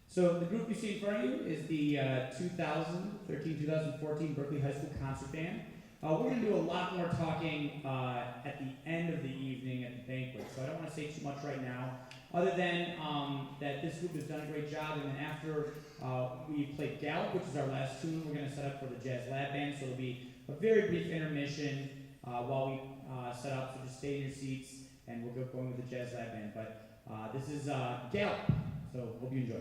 So the group you see in front of you is the 2013-2014 Berkeley High School Concert Band. We're going to do a lot more talking at the end of the evening at the banquet, so I don't want to say too much right now, other than that this group has done a great job, and then after we play Gallop, which is our last tune, we're going to set up for the Jazz Lab Band, so it'll be a very brief intermission while we set up, so just stay in your seats, and we'll get going with the Jazz Lab Band. But this is Gallop, so hope you enjoy.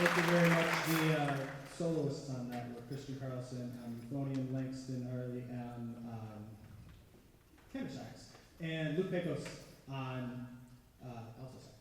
Thank you very much. The soloists on that were Christian Carlson on euphonium, Langston Harley on tenor sax, and Luke Pecos on alto sax.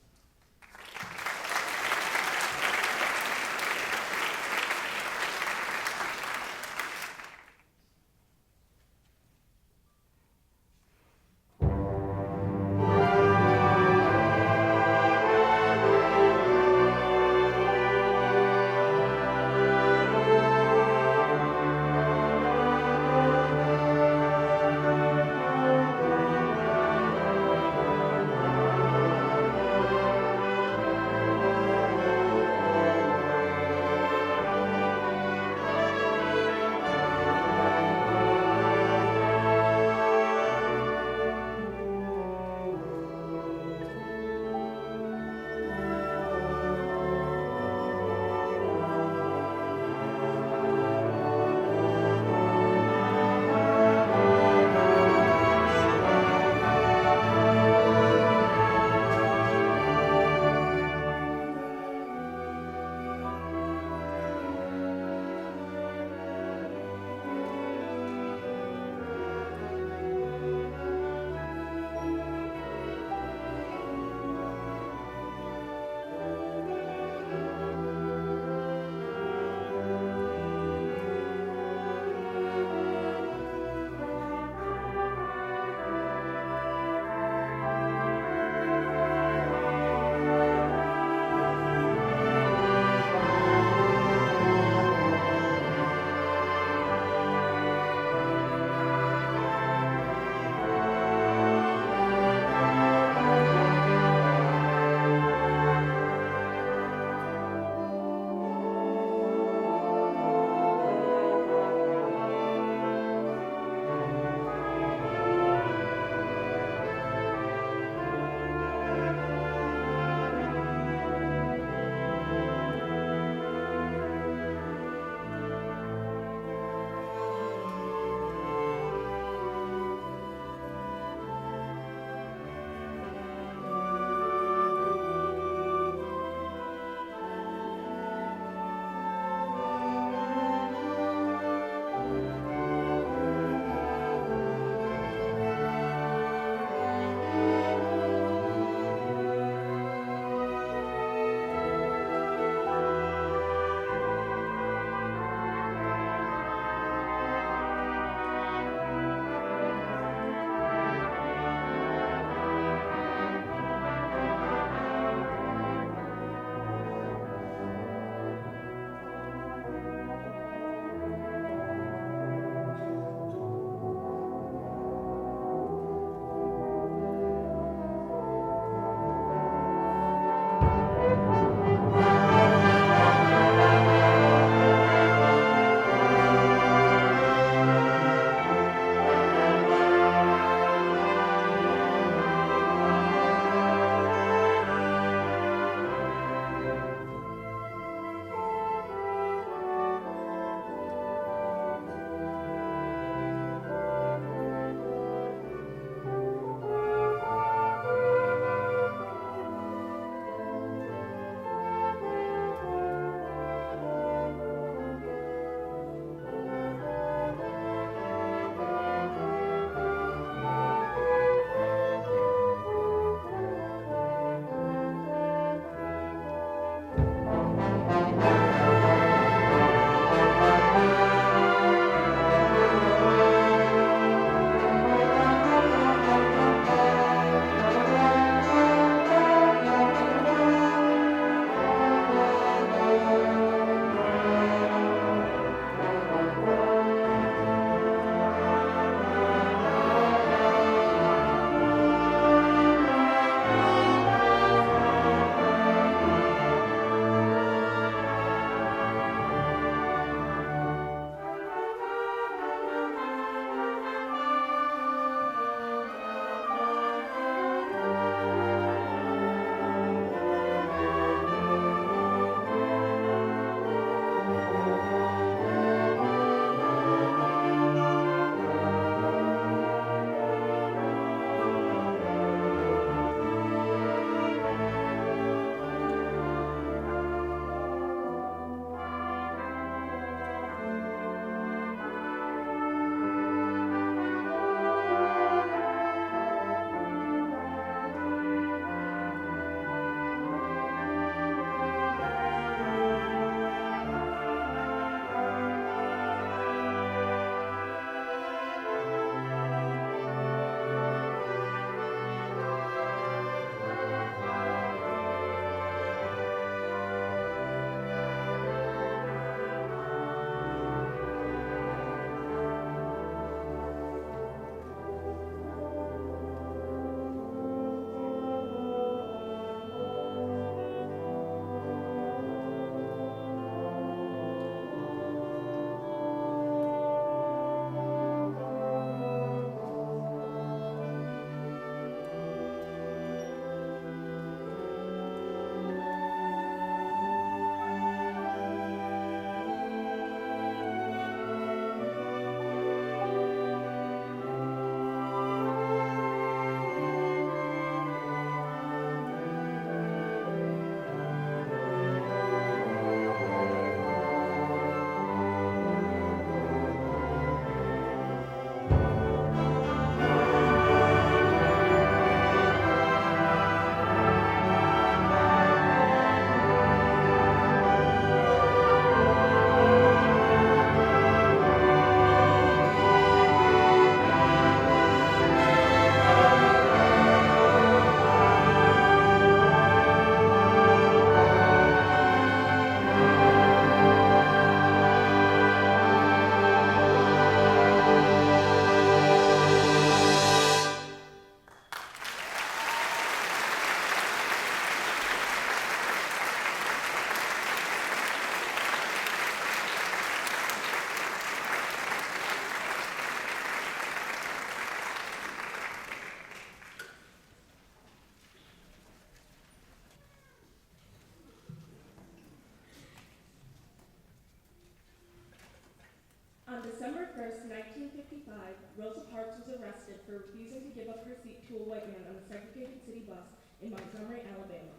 refusing to give up her seat to a white man on a segregated city bus in Montgomery, Alabama.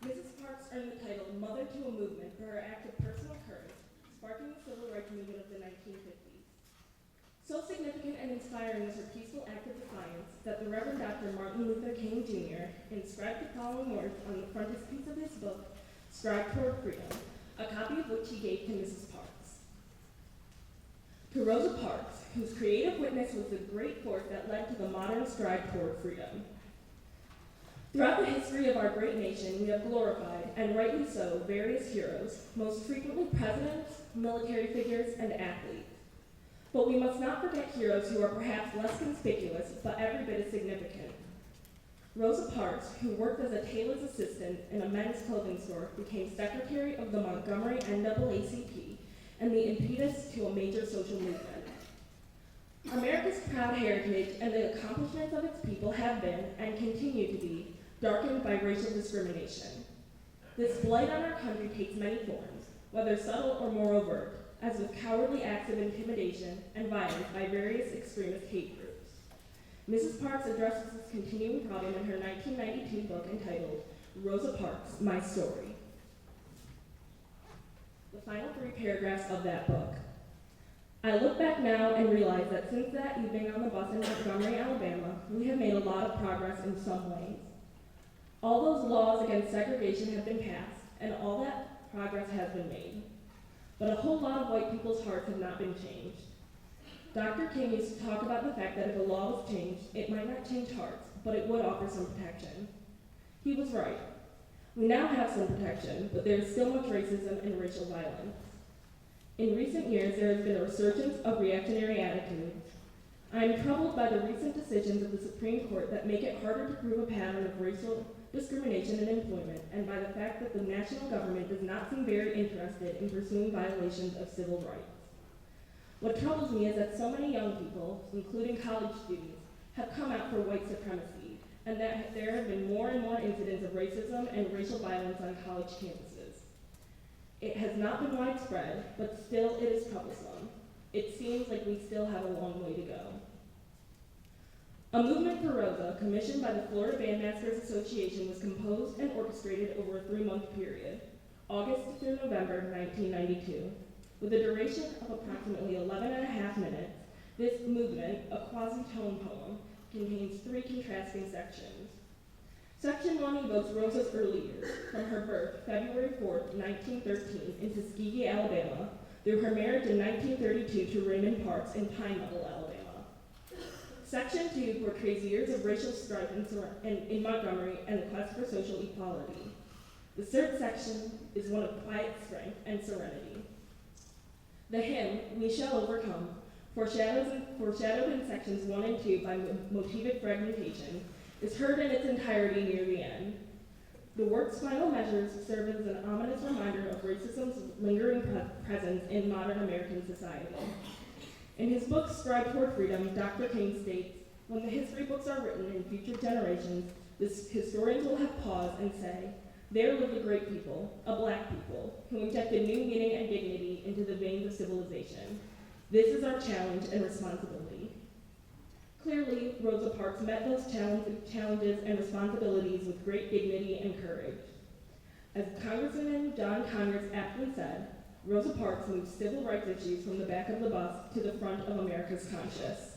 Mrs. Parks earned the title Mother to a Movement for her act of personal courage, sparking the civil rights movement of the 1950s. So significant and inspiring was her peaceful act of defiance that the Reverend Dr. Martin Luther King Jr. inscribed the following words on the frontispiece of his book, Stride Toward Freedom, a copy of which he gave to Mrs. Parks. To Rosa Parks, whose creative witness was the great force that led to the modern stride toward freedom. Throughout the history of our great nation, we have glorified, and rightly so, various heroes, most frequently presidents, military figures, and athletes. But we must not forget heroes who are perhaps less conspicuous, but every bit as significant. Rosa Parks, who worked as a tailor's assistant in a men's clothing store, became secretary of the Montgomery NAACP and the impetus to a major social movement. America's proud heritage and the accomplishments of its people have been, and continue to be, darkened by racial discrimination. This blight on our country takes many forms, whether subtle or more overt, as with cowardly acts of intimidation and violence by various extremist hate groups. Mrs. Parks addresses this continuing problem in her 1992 book entitled Rosa Parks, My Story. The final 3 paragraphs of that book. I look back now and realize that since that evening on the bus in Montgomery, Alabama, we have made a lot of progress in some ways. All those laws against segregation have been passed, and all that progress has been made. But a whole lot of white people's hearts have not been changed. Dr. King used to talk about the fact that if a law was changed, it might not change hearts, but it would offer some protection. He was right. We now have some protection, but there is still much racism and racial violence. In recent years, there has been a resurgence of reactionary attitudes. I am troubled by the recent decisions of the Supreme Court that make it harder to prove a pattern of racial discrimination in employment, and by the fact that the national government does not seem very interested in pursuing violations of civil rights. What troubles me is that so many young people, including college students, have come out for white supremacy, and that there have been more and more incidents of racism and racial violence on college campuses. It has not been widespread, but still it is troublesome. It seems like we still have a long way to go. A Movement for Rosa, commissioned by the Florida Bandmasters Association, was composed and orchestrated over a 3-month period, August through November 1992. With a duration of approximately 11.5 minutes, this movement, a quasi-tone poem, contains 3 contrasting sections. Section 1 evokes Rosa's early years, from her birth, February 4th, 1913, in Tuskegee, Alabama, through her marriage in 1932 to Raymond Parks in Pine Level, Alabama. Section 2 portrays years of racial strife in Montgomery and the quest for social equality. The third section is one of quiet strength and serenity. The hymn, We Shall Overcome, foreshadowed in sections 1 and 2 by motivic fragmentation, is heard in its entirety near the end. The work's final measures serve as an ominous reminder of racism's lingering presence in modern American society. In his book, Stride Toward Freedom, Dr. King states, when the history books are written in future generations, the historians will have pause and say, there lived a great people, a black people, who injected new meaning and dignity into the veins of civilization. This is our challenge and responsibility. Clearly, Rosa Parks met those challenges and responsibilities with great dignity and courage. As Congressman John Conyers aptly said, Rosa Parks moved civil rights issues from the back of the bus to the front of America's conscience.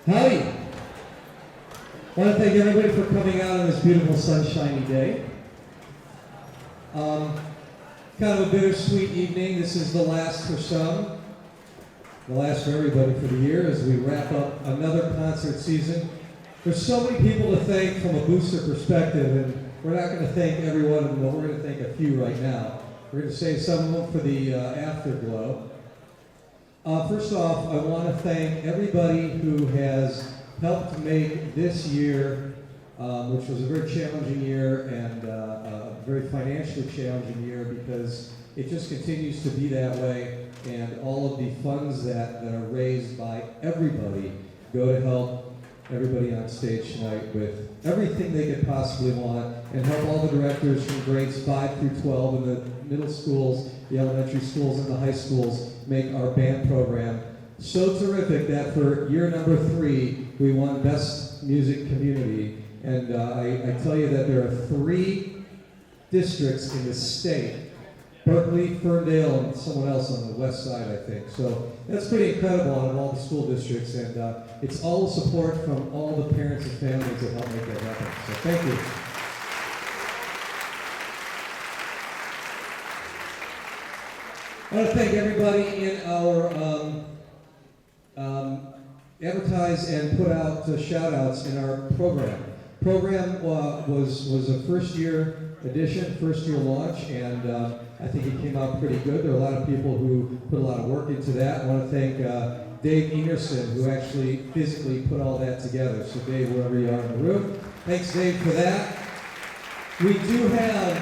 Howdy. I want to thank everybody for coming out on this beautiful sunshiny day. Kind of a bittersweet evening. This is the last for some, the last for everybody for the year as we wrap up another concert season. There's so many people to thank from a booster perspective, and we're not going to thank everyone, but we're going to thank a few right now. We're going to save some of them for the afterglow. First off, I want to thank everybody who has helped make this year, which was a very challenging year and a very financially challenging year, because it just continues to be that way, and all of the funds that are raised by everybody go to help everybody on stage tonight with everything they could possibly want, and help all the directors from grades 5 through 12 in the middle schools, the elementary schools, and the high schools make our band program so terrific that for year number 3, we won Best Music Community. And I tell you that there are 3 districts in the state, Berkley, Ferndale, and someone else on the west side, I think. So that's pretty incredible out of all the school districts, and it's all the support from all the parents and families that help make that happen. So thank you. I want to thank everybody in our advertise and put out shout-outs in our program. Program was a first-year edition, first-year launch, and I think it came out pretty good. There are a lot of people who put a lot of work into that. I want to thank Dave Ingerson, who actually physically put all that together. So Dave, wherever you are in the room, thanks Dave for that. We do have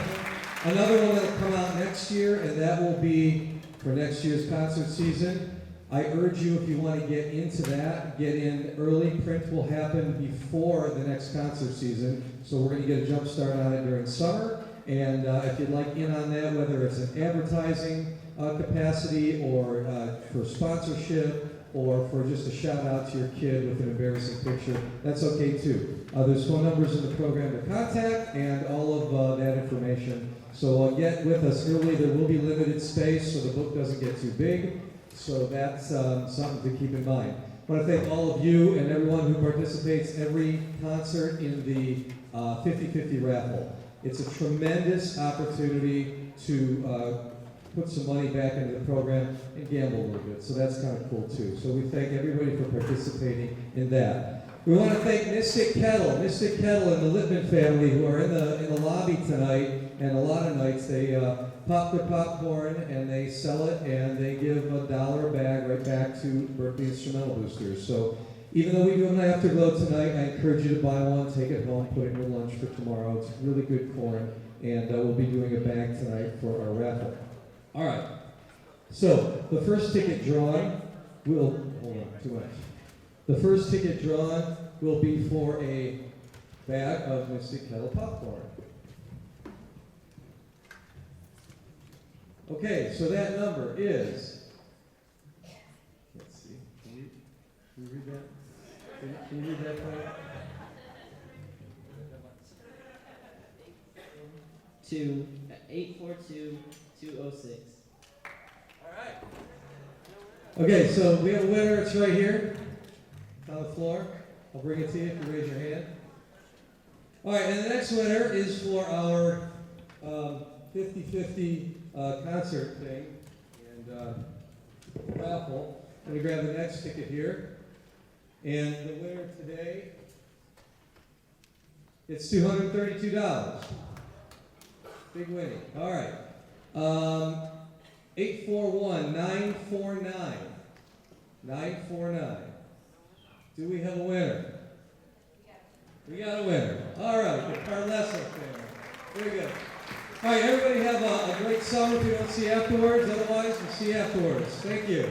another one that will come out next year, and that will be for next year's concert season. I urge you, if you want to get into that, get in early. Print will happen before the next concert season, so we're going to get a jump start on it during summer. And if you'd like in on that, whether it's an advertising capacity or for sponsorship or for just a shout out to your kid with an embarrassing picture, that's okay too. There's phone numbers in the program to contact and all of that information. So get with us early. There will be limited space, so the book doesn't get too big. So that's something to keep in mind. I want to thank all of you and everyone who participates every concert in the 50-50 raffle. It's a tremendous opportunity to put some money back into the program and gamble a little bit. So that's kind of cool too. So we thank everybody for participating in that. We want to thank Mystic Kettle and the Lippman family who are in the lobby tonight. And a lot of nights they pop their popcorn and they sell it and they give $1 a bag right back to Berkley Instrumental Boosters. So even though we do an afterglow tonight, I encourage you to buy one, take it home, put it in your lunch for tomorrow. It's really good corn, and we'll be doing a bag tonight for our raffle. All right. So the first ticket drawn will The first ticket drawn will be for a bag of Mystic Kettle popcorn. Okay, so that number is, let's see, can you read that? Can you read that for to 842-206. All right. Okay, so we have a winner. It's right here. It's on the floor. I'll bring it to you if you raise your hand. All right, and the next winner is for our 50-50 concert thing and raffle. Let me grab the next ticket here. And the winner today, it's $232. Big winning. All right. 841-949. 949. Do we have a winner? We got a winner. All right. The Carlesso family. Very good. All right, everybody have a great summer if you don't see afterwards. Otherwise, we'll see you afterwards. Thank you.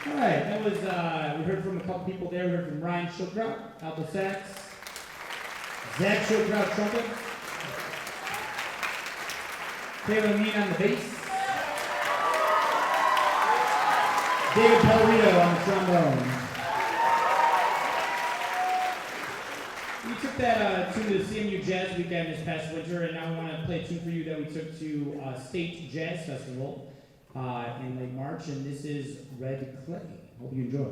All right, that was, we heard from a couple people there. We heard from Ryan Schildkraut, alto sax, Zach Schildkraut, trumpet, Taylor Mean on the bass, David Pellerito on the trombone. We took that tune to the CMU Jazz Weekend this past winter, and now we want to play a tune for you that we took to State Jazz Festival in late March, and this is Red Clay. Hope you enjoy.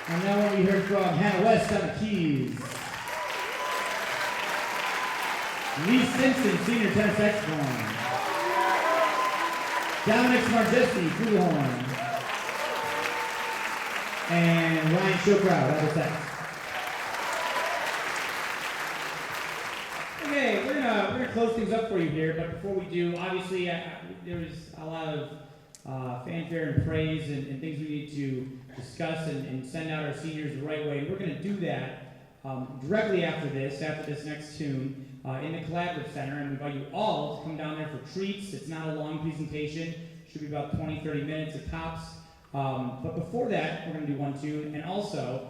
And now what we heard from Hannah West on the keys. Lee Simpson, senior tenor saxophone. Dominic Smargesti, flugelhorn. And Ryan Showcrow, other sax. Okay, we're gonna close things up for you here, but before we do, obviously there was a lot of fanfare and praise and things we need to discuss and send out our seniors the right way. And we're going to do that directly after this next tune, in the Collaborative Center. And we invite you all to come down there for treats. It's not a long presentation. Should be about 20-30 minutes at tops. But before that, we're going to do one tune. And also,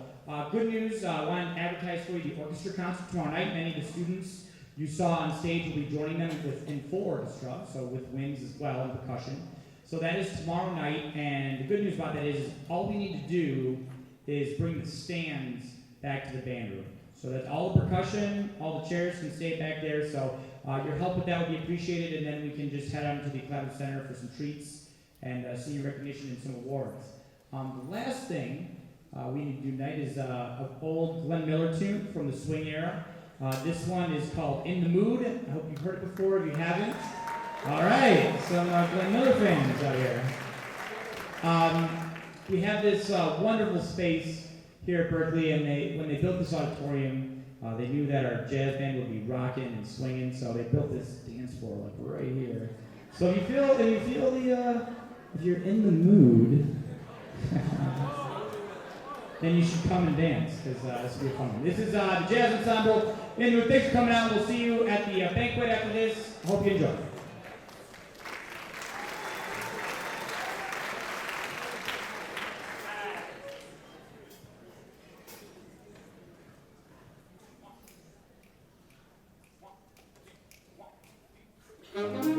good news, I want to advertise for you the orchestra concert tomorrow night. Many of the students you saw on stage will be joining them in full orchestra, so with winds as well and percussion. So that is tomorrow night, and the good news about that is all we need to do is bring the stands back to the band room. So that all the percussion, all the chairs can stay back there, so your help with that would be appreciated, and then we can just head on to the Collaborative Center for some treats and senior recognition and some awards. The last thing we need to do tonight is an old Glenn Miller tune from the swing era. This one is called In the Mood. I hope you've heard it before. If you haven't, all right, some Glenn Miller fans out here. We have this wonderful space here at Berkeley, and when they built this auditorium, they knew that our jazz band would be rocking and swinging, so they built this dance floor like right here. So if you're in the mood, then you should come and dance, because this will be fun. This is the Jazz Ensemble. Anyway, thanks for coming out. We'll see you at the banquet after this. Hope you enjoy. Thank you.